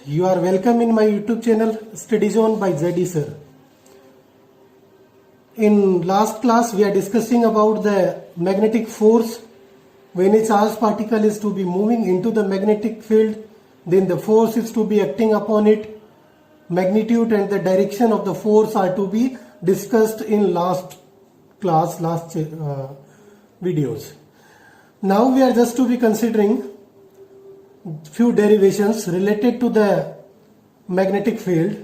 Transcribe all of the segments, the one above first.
You are welcome in my YouTube channel Study Zone by ZD Sir. In last class we are discussing about the magnetic force. When a charged particle is to be moving into the magnetic field, then the force is to be acting upon it. Magnitude and the direction of the force are to be discussed in last class, videos. Now we are just to be considering few derivations related to the magnetic field.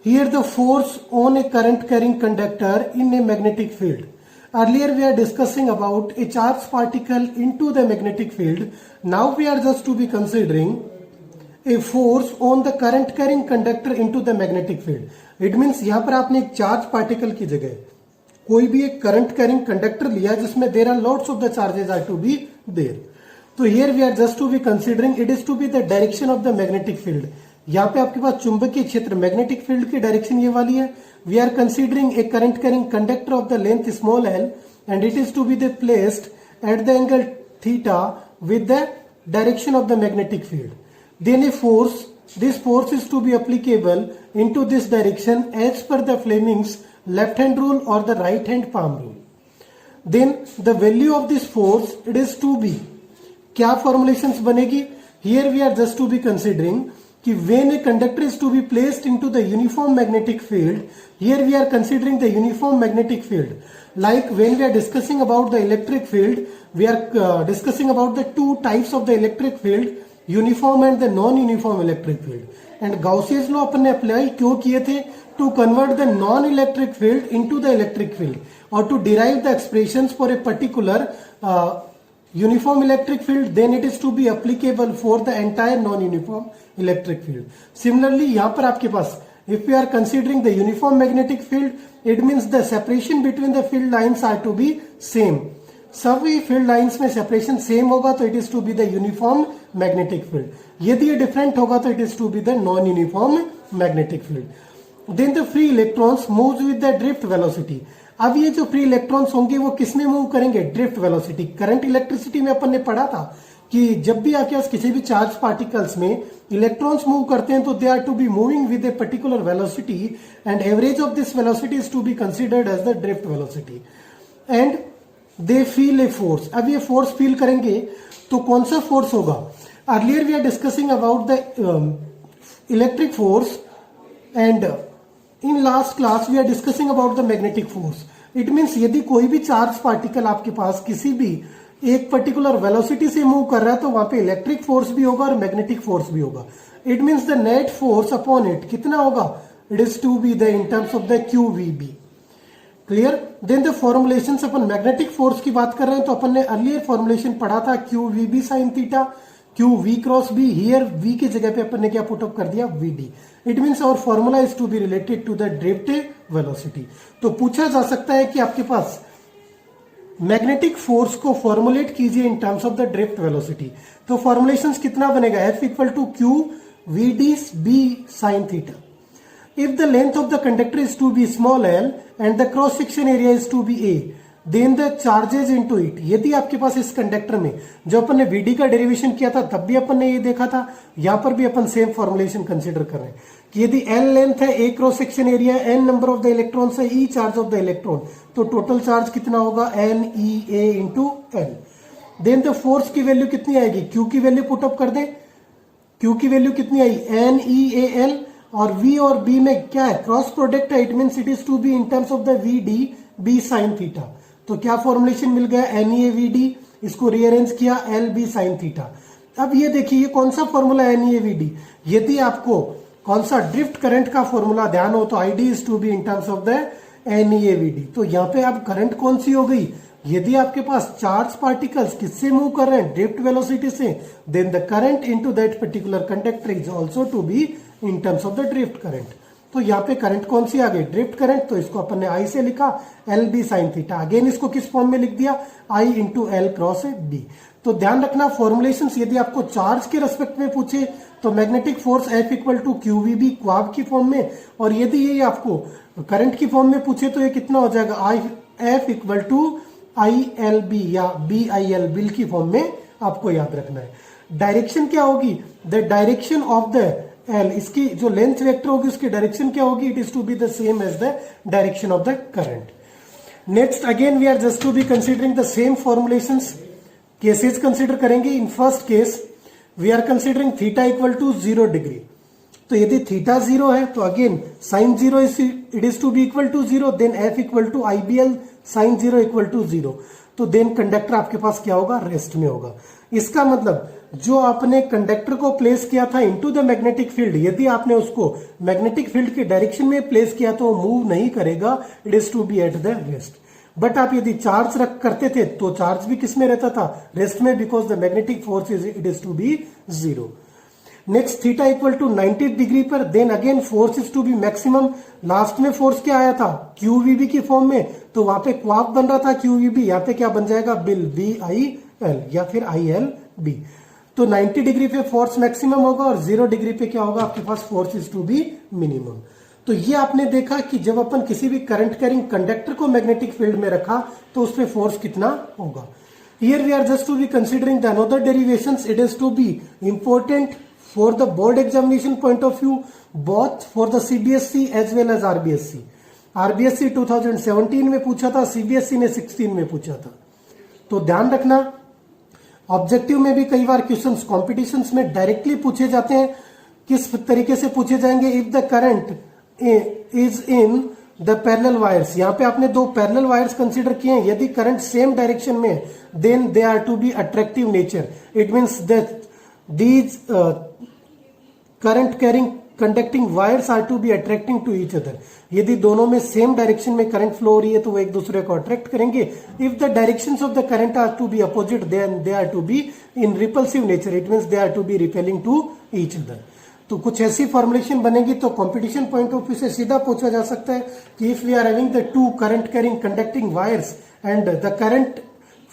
Here the force on a current carrying conductor in a magnetic field. Earlier we are discussing about a charged particle into the magnetic field. Now we are just to be considering a force on the current carrying conductor into the magnetic field. It means यहाँ पर आपने एक charge particle की जगह कोई भी एक current carrying conductor लिया जिसमें there are lots of the charges are to be there. तो here we are just to be considering it is to be the direction of the magnetic field. यहाँ पे आपके पास चुंबकीय क्षेत्र मैग्नेटिक फील्ड की direction ये वाली है. We are considering a current carrying conductor of the length small L and it is to be the placed at the angle theta with the direction of the magnetic field. Then a force, this force is to be applicable into this direction as per the Fleming's left hand rule or the right hand palm rule. Then the value of this force, it is to be, क्या formulations बनेगी? Here we are just to be considering कि when a conductor is to be placed into the uniform magnetic field, here we are considering the uniform magnetic field. Like when we are discussing about the electric field, we are discussing about the two types of the electric field, uniform and the non uniform electric field. And Gauss's law अपन ने apply क्यों किए थे? To convert the non electric field into the electric field और to derive the expressions for a particular uniform electric field. Then it is to be applicable for the entire non uniform electric field. Similarly यहां पर आपके पास if we are considering the uniform magnetic field, it means the separation between the field lines are to be same. सभी field lines में separation same होगा तो it is to be the uniform magnetic field. यदि ये different होगा तो it is to be the non uniform magnetic field. Then the free electrons moves with the drift velocity. अब ये जो फ्री इलेक्ट्रॉन्स होंगे वो किसमें मूव करेंगे? Drift velocity. करंट इलेक्ट्रिसिटी में अपन ने पढ़ा था कि जब भी आपके पास किसी भी चार्ज पार्टिकल्स में इलेक्ट्रॉन्स मूव करते हैं तो they are to be moving with a particular velocity and average of this velocity is to be considered as the drift velocity. And they feel a force. अब ये force feel करेंगे तो कौन सा force होगा? Earlier we are discussing about the electric force and in last class we are discussing about the magnetic force. It means यदि कोई भी चार्ज पार्टिकल आपके पास किसी भी एक पर्टिकुलर वेलोसिटी से मूव कर रहा है तो वहां पे इलेक्ट्रिक फोर्स भी होगा और मैग्नेटिक फोर्स भी होगा. It means the net force upon it कितना होगा? It is to be the in terms of the QVB. Clear? Then the formulations अपन मैग्नेटिक फोर्स की बात कर रहे हैं तो अपन ने अर्लियर फॉर्मुलेशन पढ़ा था QVB sin theta, QV cross B. Here V की जगह पे अपन ने क्या पुटअप कर दिया? VD. It means our formula is to be related to the drift velocity. तो पूछा जा सकता है कि आपके पास मैग्नेटिक फोर्स को फॉर्मुलेट कीजिए in terms of the drift velocity. तो फॉर्मुलेशंस कितना बनेगा? F equal to QVD B sin theta. If the length of the conductor is to be small l and the cross section area is to be A, then the charges into it. यदि आपके पास इस conductor में जो अपन ने VD का derivation किया था तब भी अपन ने ये देखा था, यहां पर भी अपन सेम फॉर्मुलेशन कंसीडर कर रहे हैं कि यदि L लेंथ है, A cross section area, N number of the electrons है, E charge of the electron, तो टोटल चार्ज कितना होगा? NEA into L. Then the force की वैल्यू कितनी आएगी? Q की वैल्यू पुटअप कर दे. Q की वैल्यू कितनी आई? NEAL. और V और B में क्या है? क्रॉस प्रोडक्ट है. It means it is to be in terms of the VD B sin theta. तो क्या फॉर्मुलेशन मिल गया? NEAVD. इसको रीअरेंज किया LB sin थीटा. अब ये देखिए ये कौन सा फॉर्मूला है? NEAVD. यदि आपको कौन सा ड्रिफ्ट करंट का फॉर्मूला ध्यान हो तो ID is to be in terms of the NEAVD. तो यहाँ पे अब करंट कौन सी हो गई? यदि आपके पास चार्ज पार्टिकल्स किससे मूव कर रहे हैं? ड्रिफ्ट वेलोसिटी से, then the current into that particular conductor is also to be in terms of the drift current. तो यहाँ पे करंट कौन सी आ गई? Drift current. तो इसको अपन ने I से लिखा LB sin थीटा. अगेन इसको किस फॉर्म में लिख दिया? I into L cross B. तो ध्यान रखना फॉर्मुलेशंस यदि आपको चार्ज के रेस्पेक्ट में पूछे तो magnetic force F equal to QVB क्वाब की फॉर्म में, और यदि ये आपको करंट की फॉर्म में पूछे तो ये कितना हो जाएगा? F इक्वल टू ILB या BIL बिल की फॉर्म में आपको याद रखना है. डायरेक्शन क्या होगी? The direction of the L, इसकी जो लेंथ वेक्टर होगी उसकी डायरेक्शन क्या होगी, it is to be the same as the direction of the current. Next again we are just to be considering the same formulations. Cases consider करेंगे. In first case we are considering theta equal to 0 degree. तो यदि theta 0 है तो again sine 0 it is to be equal to 0, then F equal to IBL sine 0 equal to 0. तो then conductor आपके पास क्या होगा, रेस्ट में होगा. इसका मतलब जो आपने कंडक्टर को प्लेस किया था इनटू द मैग्नेटिक फील्ड, यदि आपने उसको मैग्नेटिक फील्ड की डायरेक्शन में प्लेस किया तो वो मूव नहीं करेगा, it is to be at the rest. But आप यदि चार्ज रख करते थे तो चार्ज भी किस में रहता था, रेस्ट में, because the magnetic force it is to be 0. Next theta equal to 90 degree पर, then again force is to be maximum. Last में फोर्स क्या आया था, QVB की फॉर्म में, तो वहां पे क्वाफ बन रहा था QVB, यहाँ पे क्या बन जाएगा, बिल BIL या फिर ILB. तो 90 डिग्री पे फोर्स मैक्सिमम होगा और 0 डिग्री पे क्या होगा, आपके पास force is to be minimum. तो ये आपने देखा कि जब अपन किसी भी करंट कैरिंग कंडक्टर को मैग्नेटिक फील्ड में रखा तो उस पर फोर्स कितना होगा. Here we are just to be considering the another derivations. It is to be important for the board examination point of view, both for the CBSE as well as RBSE. RBSE 2017 में पूछा था, CBSE ने 16 में पूछा था. तो ध्यान रखना, ऑब्जेक्टिव में भी कई बार क्वेश्चंस कॉम्पिटिशन्स में डायरेक्टली पूछे जाते हैं. किस तरीके से पूछे जाएंगे, if the current is in the parallel wires. यहाँ पे आपने दो पैरेलल वायर्स कंसिडर किए हैं. यदि करंट सेम डायरेक्शन में, then they are to be attractive nature. It means that these current carrying conducting wires are to be attracting to each other. यदि दोनों में सेम डायरेक्शन में करंट फ्लो हो रही है तो वो एक दूसरे को अट्रैक्ट करेंगे. If the directions of the current are to be opposite, then they are to be in repulsive nature. It means they are to be repelling to each other. तो कुछ ऐसी फॉर्मुलेशन बनेगी. तो कंपटीशन पॉइंट ऑफ व्यू से सीधा पूछा जा सकता है कि if we are having the two current carrying conducting wires and the current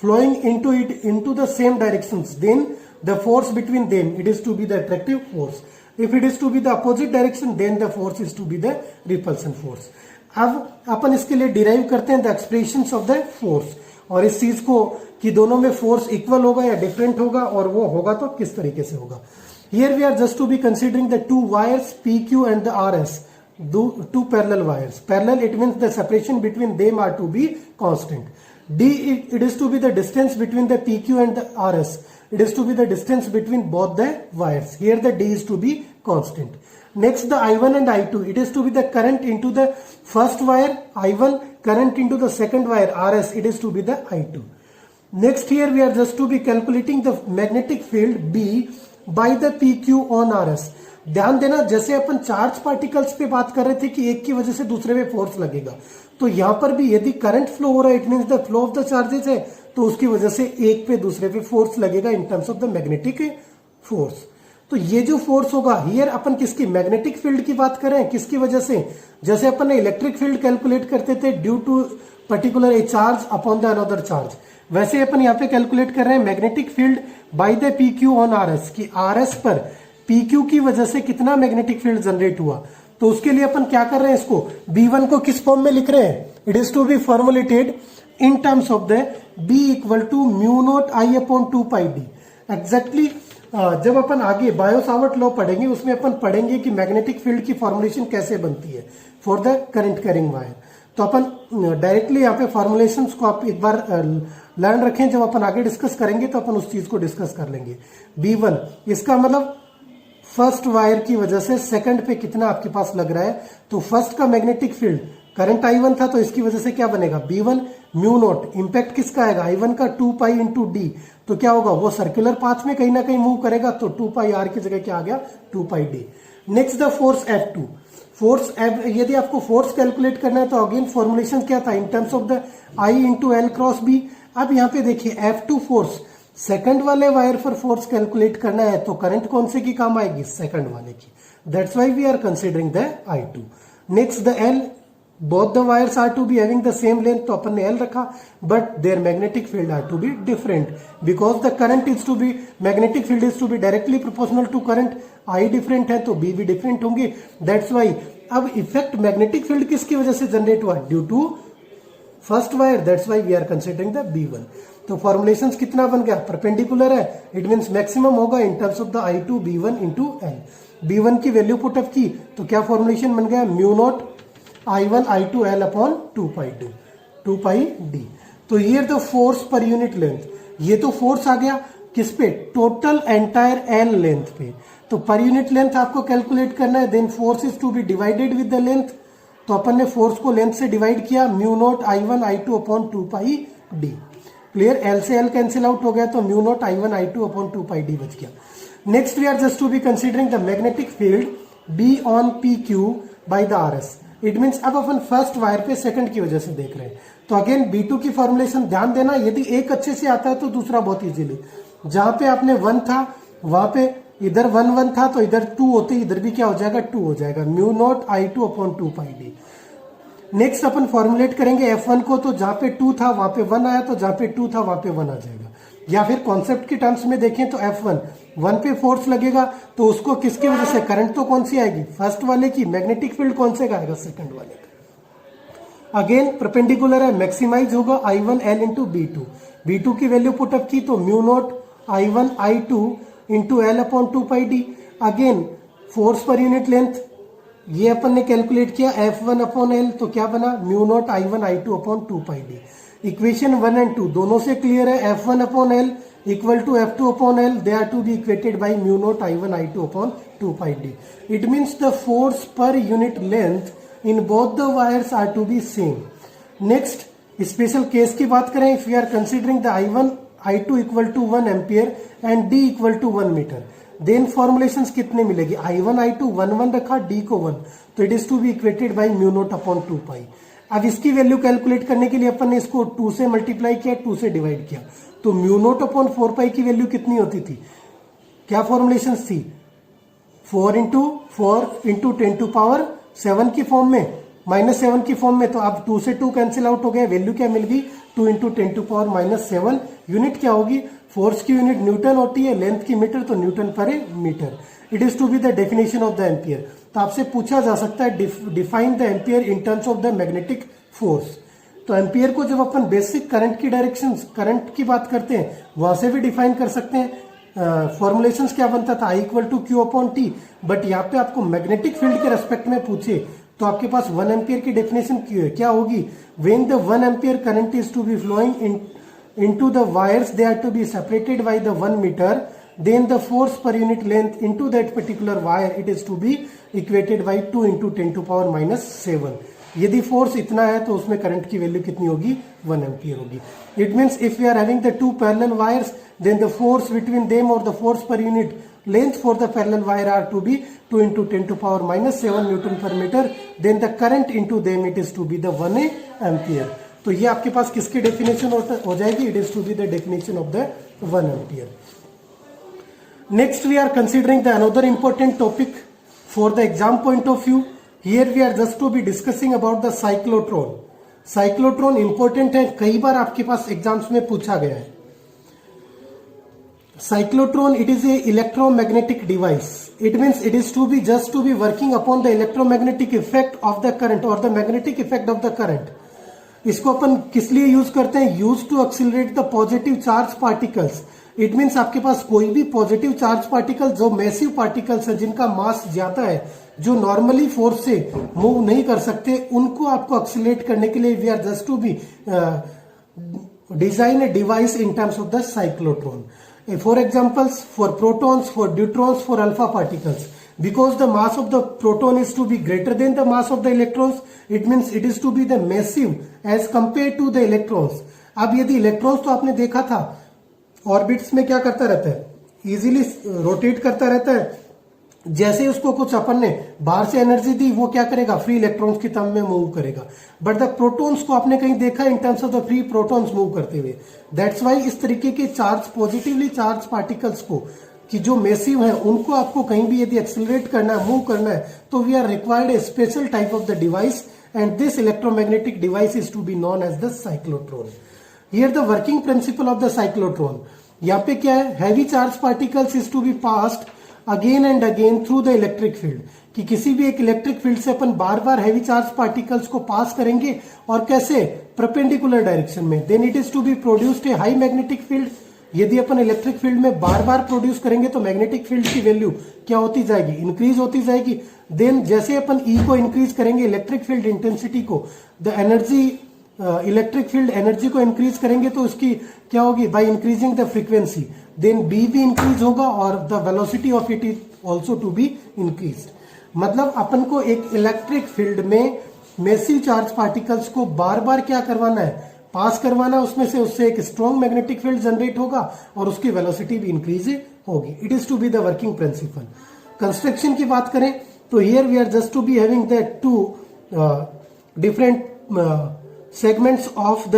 flowing into the same directions, then the force between them, it is to be the attractive force. If it is to be the opposite direction, then the force is to be the repulsion force. अब अपन इसके लिए derive करते हैं the expressions of the force, और इस चीज को कि दोनों में फोर्स इक्वल होगा या डिफरेंट होगा, और वो होगा तो किस तरीके से होगा. Here we are just to be considering the two wires PQ and the RS, two parallel wires. Parallel, it means the separation between them are to be constant. D, it is to be the distance between the PQ and the RS. It is to be the distance between both the wires. Here the D is to be constant. Next the I1 and I2. It is to be the current into the first wire I1, current into the second wire RS. It is to be the I2. Next here we are just to be calculating the magnetic field B by the PQ on RS. ध्यान देना, जैसे अपन charge particles पे बात कर रहे थे कि एक की वजह से दूसरे पे फोर्स लगेगा, तो यहां पर भी यदि करंट फ्लो हो रहा है, it means the flow of the charges है, तो उसकी वजह से एक पे दूसरे पे फोर्स लगेगा इन terms of the magnetic force. तो ये जो फोर्स होगा, हियर अपन किसकी, मैग्नेटिक फील्ड की बात कर रहे हैं. किसकी वजह से, जैसे अपन ने इलेक्ट्रिक फील्ड कैलकुलेट करते थे due to particular a charge upon the another charge, वैसे अपन यहाँ पे कैलकुलेट कर रहे हैं magnetic field by the PQ on RS, की RS पर PQ की वजह से कितना मैग्नेटिक फील्ड जनरेट हुआ. तो उसके लिए अपन क्या कर रहे हैं, इसको B1 को किस फॉर्म में लिख रहे हैं, it is to be formulated in terms of the B equal to mu naught I upon 2πD. Exactly जब अपन आगे बायो सावर्ट लॉ पढ़ेंगे उसमें अपन पढ़ेंगे कि मैग्नेटिक फील्ड की फॉर्मुलेशन कैसे बनती है for the current carrying wire. तो अपन डायरेक्टली यहाँ पे फॉर्मुलेशंस को आप एक बार लर्न रखें, जब अपन आगे डिस्कस करेंगे तो अपन उस चीज को डिस्कस कर लेंगे. B1 इसका मतलब फर्स्ट वायर की वजह से सेकंड पे कितना आपके पास लग रहा है. तो फर्स्ट का मैग्नेटिक फील्ड करंट I1 था, तो इसकी वजह से क्या बनेगा, B1 म्यू नॉट. इंपैक्ट किसका आएगा, I1 का 2π इंटू डी. तो क्या होगा, वो सर्कुलर पाथ में कहीं ना कहीं मूव करेगा, तो 2πr की जगह क्या आ गया, 2πd. Next the force F2. Force यदि आपको फोर्स कैलकुलेट करना है तो अगेन फॉर्मुलेशन क्या था, इन terms of the I into L cross B. अब यहाँ पे देखिए F2 फोर्स, सेकंड वाले वायर पर फोर्स कैलकुलेट करना है तो करंट कौन से की काम आएगी, सेकंड वाले की. That's why we are considering the I2. Next the L, both the wires are to be having the same length, तो अपन ने L रखा, but there magnetic field are to be different because the current is to be, magnetic field is to be directly proportional to current. I different है तो B भी different होंगे. That's why अब effect magnetic field किसकी वजह से generate हुआ, due to first wire. That's why we are considering the B1. तो फॉर्मुलेशंस कितना बन गया, परपेंडिकुलर है, इट मींस मैक्सिमम होगा इन terms of the I2 B1 into L. B1 की वैल्यू पुटअप की तो क्या फॉर्मुलेशन बन गया, mu naught I1 I2 L upon 2 pi D. तो here the force per unit length, ये तो फोर्स आ गया किस पे, टोटल एंटायर एल लेंथ पे। तो पर यूनिट लेंथ आपको कैलकुलेट करना है, then force is to be divided with the length. तो अपन ने फोर्स को लेंथ से डिवाइड किया, mu naught I1 I2 upon 2 pi D. Clear, L से एल कैंसिल आउट हो गया तो mu naught I1 I2 upon 2 pi D बच गया। Next we are just to be considering the magnetic field B on P Q by the R S. It means अब अपन first wire पे second की वजह से देख रहे हैं। तो अगेन B2 की फॉर्मुलेशन ध्यान देना, यदि एक अच्छे से आता है तो दूसरा बहुत इजीली। जहां पे आपने 1 था वहां पे इधर 1 था तो इधर 2 होते, इधर भी क्या हो जाएगा 2 हो जाएगा, mu naught I2 upon 2 pi D. Next अपन फॉर्मुलेट करेंगे F1 को, तो जहां पे 2 था वहां पे 1 आया, तो जहां पे 2 था वहां पे 1 आ जाएगा। या फिर कॉन्सेप्ट की टर्म्स में देखें तो F1 1 पे फोर्स लगेगा तो उसको किसकी वजह से, करंट तो कौन सी आएगी, फर्स्ट वाले की, मैग्नेटिक फील्ड कौन से का आएगा, सेकंड वाले का। अगेन परपेंडिकुलर है, मैक्सिमाइज होगा I1 L इंटू B2 की वैल्यू पुटअप की तो mu naught I1 I2 into L upon 2 pi D. Again force per unit length ये अपन ने कैलकुलेट किया F1 अपॉन L, तो क्या बना, mu naught I1 I2 upon 2 pi D. Equation 1 and 2 दोनों से क्लियर है, F1 upon L equal to F2 upon L, they are to be equated by mu naught I1 I2 upon 2 pi D. It means the force per unit length in both the wires are to be same. Next special case की बात करें, if we are considering the I1 I2 equal to 1 ampere and D equal to 1 metre, then formulations कितने मिलेगी, I1 I2 1 रखा, D को 1, तो it is to be equated by mu naught upon 2 pi. अब इसकी वैल्यू कैलकुलेट करने के लिए अपन ने इसको 2 से मल्टीप्लाई किया, 2 से डिवाइड किया, तो म्यू नॉट अपॉन 4 पाई की वैल्यू कितनी होती थी, क्या फॉर्मुलेशंस थी, 4 इंटू 4 इंटू 10 टू पावर 7 की फॉर्म में, -7 की फॉर्म में। तो अब 2 से 2 कैंसिल आउट हो गया, वैल्यू क्या मिल गई, 2 इंटू 10 टू पावर -7। यूनिट क्या होगी, फोर्स की यूनिट न्यूटन होती है, लेंथ की मीटर, तो newton per metre. It is to be the definition of the ampere. तो आपसे पूछा जा सकता है define the ampere in terms of the magnetic force. तो एम्पियर को जब अपन बेसिक करंट की डायरेक्शन, करंट की बात करते हैं, वहां से भी डिफाइन कर सकते हैं। फॉर्मुलेशंस क्या बनता था, I equal to Q upon T, but यहाँ पे आपको मैग्नेटिक फील्ड के रेस्पेक्ट में पूछे तो आपके पास 1 एम्पियर की डेफिनेशन क्या होगी, when the 1 ampere current is to be flowing into the wires, they are to be separated by the 1 meter, then the force per unit length into that particular wire, it is to be equated by 2 into 10 to power -7। यदि force इतना है तो उसमें current की value कितनी होगी, 1 ampere होगी। It means if we are having the 2 parallel wires, then the force between them or the force per unit length for the parallel wire are to be 2 into 10 to power -7 Newton per meter, then the current into them it is to be the 1 ampere। तो ये आपके पास किसकी definition हो जाएगी, it is to be the definition of the 1 ampere. Next we are considering the another important topic for the exam point of view. Here we are just to be discussing about the cyclotron. Cyclotron important है, कई बार आपके पास exams में पूछा गया है। Cyclotron, it is a electromagnetic device. It means it is to be just to be working upon the electromagnetic effect of the current or the magnetic effect of the current. इसको अपन किस लिए use करते हैं, use to accelerate the positive charge particles. It means आपके पास कोई भी positive charge particle जो मैसिव पार्टिकल्स है, जिनका मास ज्यादा है, जो नॉर्मली फोर्स से मूव नहीं कर सकते, उनको आपको एक्सिलरेट करने के लिए we are just to be design a device in terms of the cyclotron. For examples, for protons, for neutrons, for alpha particles, because the mass of the proton is to be greater than the mass of the electrons, it means it is to be the massive as compared to the electrons। अब यदि electrons तो आपने देखा था orbits में क्या करता रहता है, इजीली रोटेट करता रहता है, जैसे ही उसको कुछ अपन ने बाहर से एनर्जी दी वो क्या करेगा, फ्री इलेक्ट्रॉन्स की टर्म में मूव करेगा। बट द प्रोटॉन्स को आपने कहीं देखा इन terms of the free protons move करते हुए। दैट्स वाई इस तरीके के चार्ज, पॉजिटिवली चार्ज पार्टिकल्स को कि जो मैसिव है, उनको आपको कहीं भी यदि एक्सेलरेट करना है, मूव करना है, तो we are required a special type of the device and this electromagnetic device is to be known as the cyclotron. Here the working principle of the cyclotron, यहाँ पे क्या है, heavy charge particles is to be passed again and again through the electric field, कि किसी भी एक electric field से अपन बार बार हैवी चार्ज पार्टिकल्स को पास करेंगे, और कैसे, परपेंडिकुलर डायरेक्शन में। Then it is to be produced a high magnetic field यदि अपन इलेक्ट्रिक फील्ड में बार बार प्रोड्यूस करेंगे तो मैग्नेटिक फील्ड की वैल्यू क्या होती जाएगी, इंक्रीज होती जाएगी। देन जैसे अपन ई को इंक्रीज करेंगे इलेक्ट्रिक फील्ड इंटेंसिटी को, the energy electric field energy को इंक्रीज करेंगे तो उसकी क्या होगी, by increasing the frequency, then B भी इंक्रीज होगा और the velocity of it is also to be increase. मतलब अपन को एक इलेक्ट्रिक फील्ड में मैसिव चार्ज पार्टिकल्स को बार बार क्या करवाना है, पास करवाना, उसमें से उससे एक स्ट्रॉन्ग मैग्नेटिक फील्ड जनरेट होगा और उसकी वेलोसिटी भी इंक्रीज होगी। It is to be the working principle. Construction की बात करें तो here we are just to be having the two different segments of the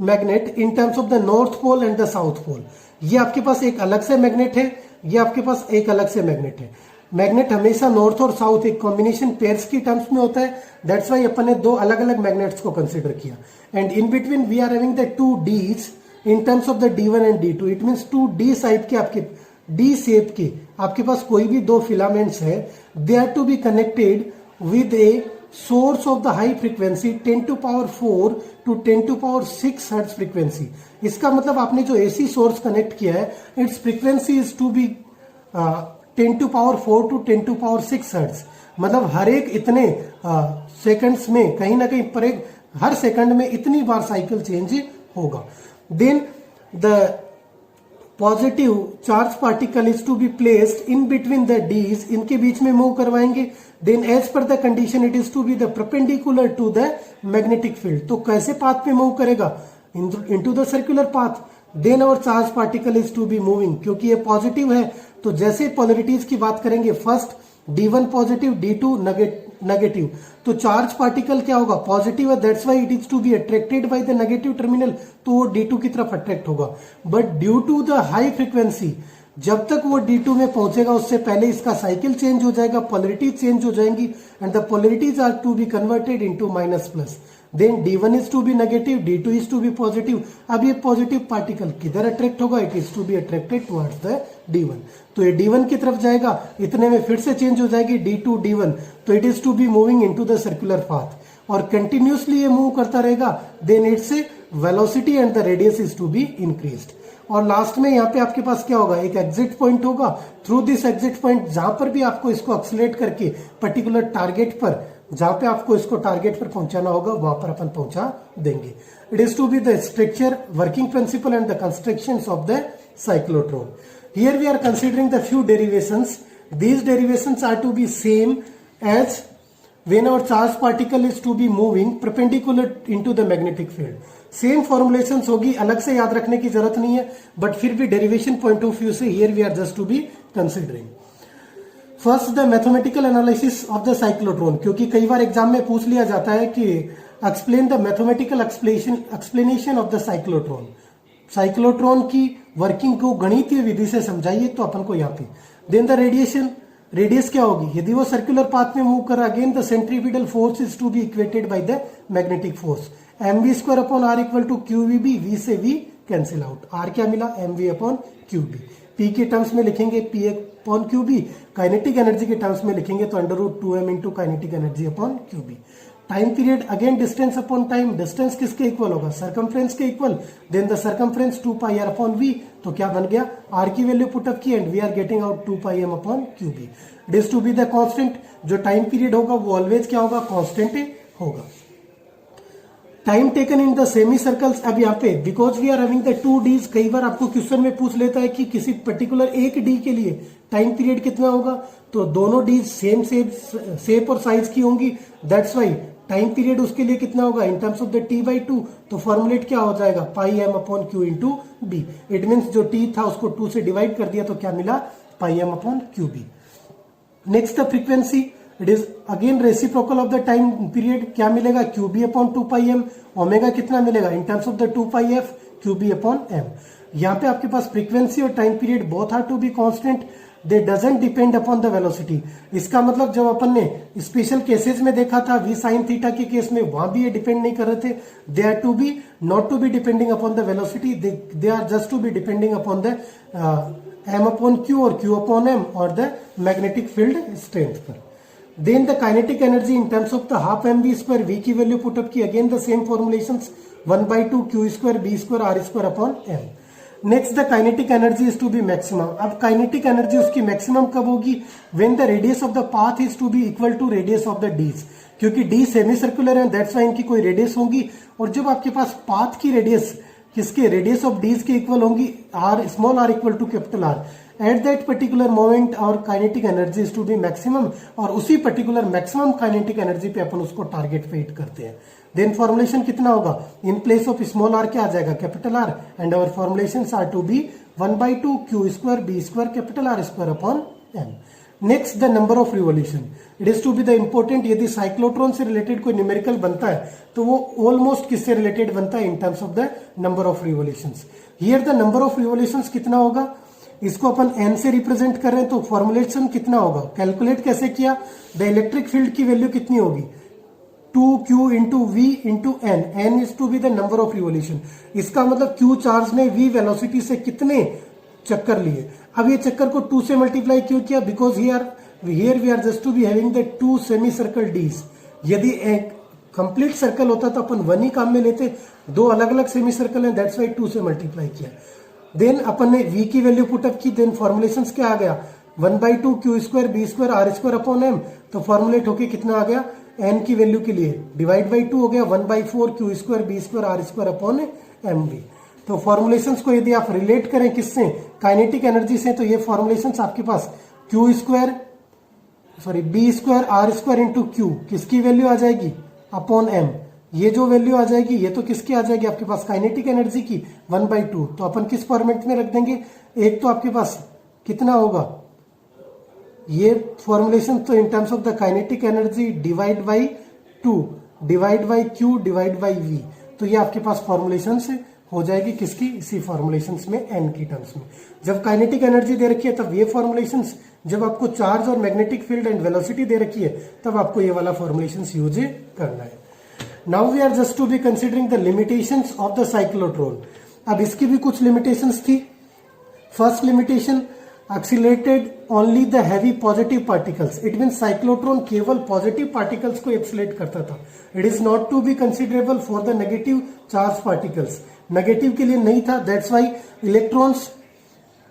magnet in terms of the north pole and the south pole. ये आपके पास एक अलग से magnet है, ये आपके पास एक अलग से मैग्नेट है। मैग्नेट हमेशा नॉर्थ और साउथ एक कॉम्बिनेशन पेयर्स की टर्म्स में होता है, दैट्स वाई अपन ने दो अलग अलग मैग्नेट्स को कंसिडर किया। And in between we are having the two dees in terms of the D1 and D2। It means two D side के आपके डी शेप के आपके पास कोई भी दो फिलामेंट्स है, they are to be connected with a source of the high frequency 10⁴ to 10⁶ hertz frequency. इसका मतलब आपने जो एसी सोर्स कनेक्ट किया है, its frequency is to be 10⁴ to 10⁶ hertz. मतलब हर एक इतने सेकंड्स में कहीं ना कहीं पर एक हर सेकंड में इतनी बार साइकिल चेंज होगा। Then the positive charge particle is to be placed in between the dees, इनके बीच में मूव करवाएंगे। Then as per the condition it is to be the perpendicular to the magnetic field. तो कैसे path पे move करेगा, into the circular path. Then our charge particle is to be moving, क्योंकि ये पॉजिटिव है तो जैसे पोलरिटीज की बात करेंगे, first D1 positive, D2 negative, तो चार्ज पार्टिकल क्या होगा, पॉजिटिव है, that's why it is to be attracted by the negative terminal, तो वो D2 की तरफ अट्रैक्ट होगा। But due to the high frequency, जब तक वो D2 में पहुंचेगा उससे पहले इसका साइकिल चेंज हो जाएगा, पोलरिटी चेंज हो जाएंगी and the polarities are to be converted into minus plus. Then D1 is to be negative, D2 is to be positive. अब ये पॉजिटिव पार्टिकल किधर अट्रैक्ट होगा, it is to be attracted towards the D1, तो ये D1 की तरफ जाएगा, इतने में फिर से चेंज हो जाएगी D2 D1, तो it is to be moving into the circular path और कंटिन्यूसली ये मूव करता रहेगा। Then its velocity and the radius is to be increased. और लास्ट में यहाँ पे आपके पास क्या होगा, एक एग्जिट पॉइंट होगा। थ्रू दिस एग्जिट पॉइंट जहां पर भी आपको इसको एक्सीलरेट करके पर्टिकुलर टारगेट पर, जहां पे आपको इसको टारगेट पर पहुंचाना होगा वहां पर अपन पहुंचा देंगे। It is to be the structure, working principle and the constructions of the cyclotron. Here we are considering the few derivations. These derivations are to be same as when our charge particle is to be moving perpendicular into the magnetic field. Same formulations होगी, अलग से याद रखने की जरूरत नहीं है, but फिर भी डेरिवेशन पॉइंट ऑफ व्यू से here we are just to be considering. First the mathematical analysis of the cyclotron, क्योंकि कई बार एग्जाम में पूछ लिया जाता है कि explain the mathematical explanation of the cyclotron. Cyclotron की वर्किंग को गणितीय विधि से समझाइए, तो अपन को यहाँ पे। देन द रेडिएशन, रेडियस क्या होगी, यदि वो सर्कुलर पाथ में मूव कर रहा, again the centripetal force is to be equated by the magnetic force. mv² r equal to QVB, V से V कैंसिल आउट, R क्या मिला, mv/QB। P के टर्म्स में लिखेंगे P/QB, काइनेटिक एनर्जी के टर्म्स में लिखेंगे तो √2m into kinetic energy upon QB। Time period again distance upon time, distance किसके इक्वल होगा, सरकमफ्रेंस के equal. Then the circumference 2πr/v, तो क्या बन गया, r की वैल्यू पुटअप की and we are getting out 2πm/QB। It is to be the constant, जो टाइम पीरियड होगा वो ऑलवेज क्या होगा, कांस्टेंट होगा। Time taken in the semi circles, अब यहाँ पे because we are having the 2 Ds, कई बार आपको क्वेश्चन में पूछ लेता है कि किसी पर्टिकुलर एक डी के लिए टाइम पीरियड कितना होगा, तो दोनों डी सेम शेप और साइज की होंगी, दैट्स वाई टाइम पीरियड उसके लिए कितना होगा इन टर्म्स ऑफ द t/2, तो फॉर्मुलेट क्या हो जाएगा, πm/Q into B. It means जो t था उसको 2 से डिवाइड कर दिया तो क्या मिला, πm/QB। Next the frequency, it is again reciprocal of the time period, क्या मिलेगा, QB/2πm। ओमेगा कितना मिलेगा इन terms of the 2πf, QB/m। यहाँ पे आपके पास फ्रीक्वेंसी और time period both are to be constant, they doesn't depend upon the velocity. इसका मतलब जब अपन ने स्पेशल केसेस में देखा था V sin थीटा के केस में, वहां भी ये डिपेंड नहीं कर रहे थे, they are to be not to be depending upon the velocity, they are just to be depending upon the m/Q और Q/m और द मैग्नेटिक फील्ड स्ट्रेंथ पर। Then the kinetic energy in terms of the half mv², V की value put up की, again the same formulations 1/2 Q² B² R² upon m। Next the kinetic energy is to be maximum. अब kinetic energy उसकी maximum कब होगी? When the radius of the path is to be equal to radius of the dees, क्योंकि D semi circular है, that's why इनकी कोई radius होगी। और जब आपके पास पाथ की रेडियस किसके रेडियस ऑफ डीज के इक्वल होंगी, R small R equal to capital R, at that particular moment और kinetic energy is to be maximum, और उसी पर्टिकुलर मैक्सिमम काइनेटिक एनर्जी पे अपन उसको टारगेट पे हिट करते हैं। देन फॉर्मुलेशन कितना होगा? In place of small R क्या आ जाएगा? Capital R, and our formulations are to be 1/2 Q square B square capital R square upon M. Next the number of revolution, it is to be the important. यदि cyclotron से related कोई numerical बनता है तो वो almost किससे related बनता है? In terms of the number of revolutions. Here the number of revolutions कितना होगा? इसको अपन n से रिप्रेजेंट कर रहे हैं, तो फॉर्मुलेशन कितना होगा? कैलकुलेट कैसे किया? द इलेक्ट्रिक फील्ड की वैल्यू कितनी होगी? 2q into V into N, N is to be the number of revolution. इसका मतलब q चार्ज ने v वेलोसिटी से कितने चक्कर लिए। अब ये चक्कर को 2 से मल्टीप्लाई क्यों किया? Because here we are just to be having the 2 semi circle dees. यदि एक कंप्लीट सर्कल होता तो अपन 1 ही काम में लेते, 2 अलग अलग सेमी सर्कल है, दैट्स वाई 2 से मल्टीप्लाई किया। देन अपन ने v की वैल्यू पुटअप की, देन फॉर्मुलेशंस क्या आ गया? 1/2 Q square B square R square upon M, तो फॉर्मुलेट होके कितना आ गया? n की वैल्यू के लिए डिवाइड बाई 2 हो गया 1/4 Q square B square R square upon M B. तो फॉर्मुलेशंस को यदि आप रिलेट करें किससे? काइनेटिक एनर्जी से, तो ये फॉर्मुलेशंस आपके पास Q square B square R square into Q किसकी वैल्यू आ जाएगी? Upon M. ये जो वैल्यू आ जाएगी ये तो किसकी आ जाएगी? आपके पास काइनेटिक एनर्जी की 1/2। तो अपन किस फॉर्मेट में रख देंगे? एक तो आपके पास कितना होगा? ये फॉर्मुलेशन तो in terms of the kinetic energy divide by 2 divide by Q divide by V, तो ये आपके पास फॉर्मुलेशन से हो जाएगी किसकी? इसी फॉर्मुलेशंस में एन की टर्म्स में। जब काइनेटिक एनर्जी दे रखी है तब ये फॉर्मुलेशंस, जब आपको चार्ज और मैग्नेटिक फील्ड एंड वेलोसिटी दे रखी है तब आपको ये वाला फॉर्मुलेशंस यूज करना है। Now we are just to be considering the limitations of the cyclotron. अब इसकी भी कुछ लिमिटेशंस थी। First limitation, accelerated only the heavy positive particles. It mean cyclotron केवल पॉजिटिव पार्टिकल्स को एक्सीलरेट करता था। It is not to be considerable for the negative charge particles. Negative के लिए नहीं था, दैट्स वाई इलेक्ट्रॉन्स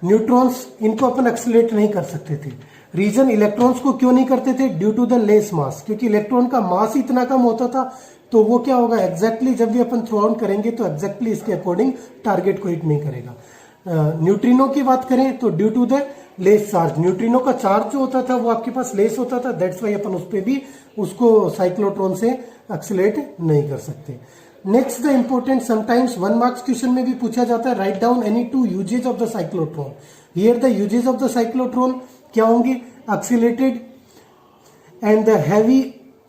न्यूट्रॉन्स इनको अपन एक्सीलरेट नहीं कर सकते थे। रीजन इलेक्ट्रॉन्स को क्यों नहीं करते थे? Due to the less mass, क्योंकि इलेक्ट्रॉन का मास इतना कम होता था, तो वो क्या होगा एग्जैक्टली जब भी अपन थ्रो आउट करेंगे तो एग्जैक्टली इसके अकॉर्डिंग टारगेट को हिट नहीं करेगा। न्यूट्रिनो की बात करें तो due to the less charge, neutrino का चार्ज जो होता था वो आपके पास लेस होता था, दैट्स वाई अपन उस पर भी उसको साइक्लोट्रॉन से एक्सीलरेट नहीं कर सकते। Next the important, sometimes 1 marks question में भी पूछा जाता है, right down any 2 uses of the cyclotron. Here the uses of the cyclotron क्या होंगे? Accelerated and the heavy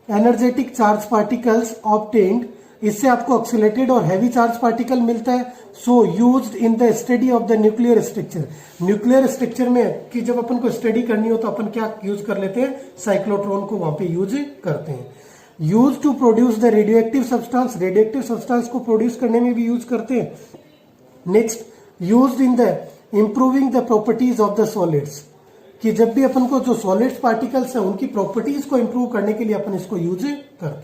energetic charge particles obtained, इससे आपको ऑक्सीलेटेड और हैवी चार्ज पार्टिकल मिलता है। So used in the study of the nuclear structure. Nuclear structure में कि जब अपन को स्टडी करनी हो तो अपन क्या यूज कर लेते हैं? साइक्लोट्रॉन को वहां पे यूज करते हैं। Use to produce the radioactive substance, radioactive substance को प्रोड्यूस करने में भी यूज करते हैं। Next, used in the improving the properties of the solids, कि जब भी अपन को जो सॉलिड्स पार्टिकल्स है उनकी प्रॉपर्टीज को इंप्रूव करने के लिए अपन इसको यूज करते हैं।